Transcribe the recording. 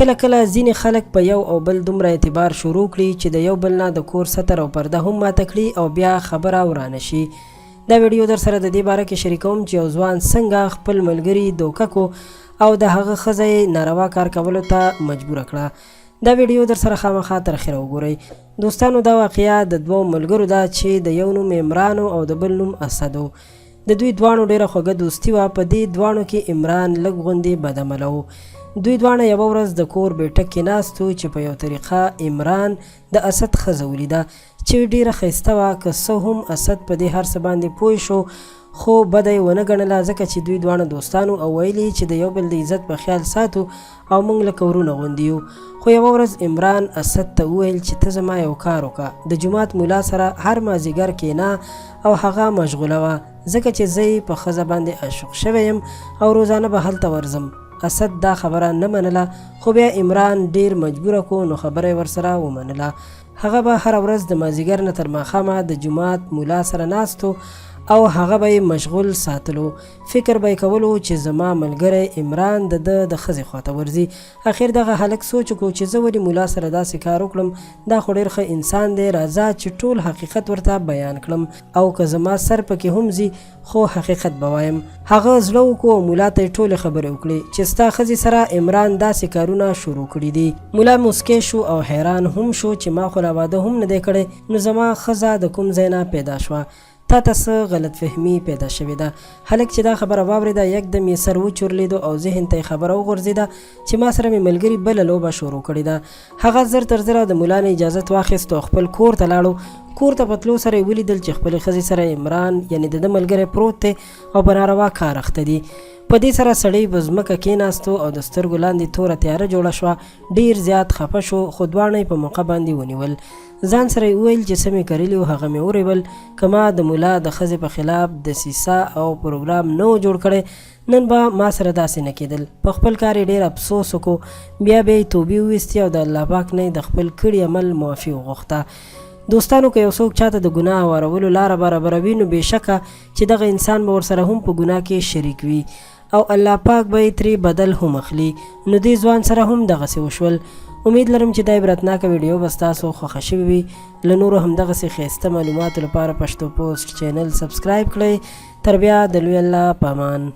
کله کله ځینې خلک په یو او بل دومره اعتبار شروع کړي چې د یو بل نه د کور ستر او پرده هم ماته کړي او بیا خبره ورانه شي. دا ویډیو در سره د دې باره کې شریکوم چې یو ځوان څنګه خپل ملګري دوکه کو او د هغه ښځه یې ناروا کار کولو ته مجبوره کړه. دا ویډیو در سره خامخا تر اخره وګورئ. دوستانو دا واقعه د دوو ملګرو ده چې د یو نوم عمران او د بل نوم اسد و. د دوی دواړو ډیره خوږه دوستي وه. په دې دواړو کې عمران لږ غوندې بدعمله و. دوی دواړه یوه ورځ د کور بیټک کې ناست و چې په یو طریقه عمران د اسد ښځه ولیده چې ډیره ښایسته وه. که څه هم اسد په دې هر څه باندې پوه شو خو بده یې ونه ګڼله ځکه چې دوی دواړه دوستانو او ویلي چې د یو بل د عزت په خیال ساتو او موږ لکه ورونه غوندې یو. خو یوه ورځ عمران اسد ته وویل چې ته زما یو کار وکړه. د جومات ملا سره هر مازدیګر کښېنه او هغه مشغوله وه ځکه چې زه یې په ښځه باندې عاشق شوی یم او روزانه به هلته ورځم. اسد دا خبره نه منله خو بیا عمران ډیر مجبوره کو نو خبره یې ورسره ومنله. هغه به هره ورځ د مازدیګر نه تر ماښامه د جومات ملا سره ناستو او هغه به یې مشغول ساتلو. فکر به یې کولو چې زما ملګری عمران د ده د ښځې خواته ورځي. اخر دغه هلک سوچ وکړو چې زه ولې ملا سره داسې کار وکړم. دا خو ډېر ښه انسان دی. راځه چې ټول حقیقت ورته بیان کړم او که زما سر پکې هم ځي خو حقیقت به وایم. هغه زړه وکړو او ملا ته یې ټولې خبرې وکړې چې ستا ښځې سره عمران داسې کارونه شروع کړي دي. ملا موسکی شو او حیران هم شو چې ما خو لا واده هم نه دی کړی نو زما ښځه د کوم ځای نه پیدا شوه. تا ته څه غلط فهمي پیدا شوې ده. هلک چې دا خبره واورېده یکدم یې سر وچورلېدو او ذهن ته یې خبره وغورځېده چې ما سره مې ملګري بله لوبه شروع کړې ده. هغه زر تر زره د ملا نه اجازت واخیست او خپل کور ته لاړو. کور ته په تلو سره یې ولیدل چې خپلې ښځې سره عمران یعنې د ده ملګری پروت دی او په ناروا کار اخته دي. په دې سره سړی په ځمکه کېناستو او د سترګو لاندې توره تیاره جوړه شوه. ډېر زیات خفه شو خو دواړه یې په موقع باندې ونیول. ځان سره یې وویل چې څه مې کرلي و هغه مې وریبل. که ما د ملا د ښځې په خلاف دسیسه او پروګرام نه و جوړ کړی نن به ما سره داسې نه کېدل. په خپل کار یې ډېر افسوس وکړو. بیا به یې توبې وویستې او د الله پاک نه یې د خپل کړي عمل معافي وغوښته. دوستانو که یو څوک چاته د ګناه هوارولو لاره برابروي نو بېشکه چې دغه انسان به ورسره هم په ګناه کې شریک وي او الله پاک به یې ترې بدل هم اخلي. نو دې ځوان سره هم دغسې وشول. امید لرم چې دا عبرتناکه ویډیو به ستاسو خوښه شوې وي. له نورو همدغسې ښایسته معلوماتو لپاره پښتو پوسټ چینل سبسکرایب کړئ. تر بیا د لوی الله په امان.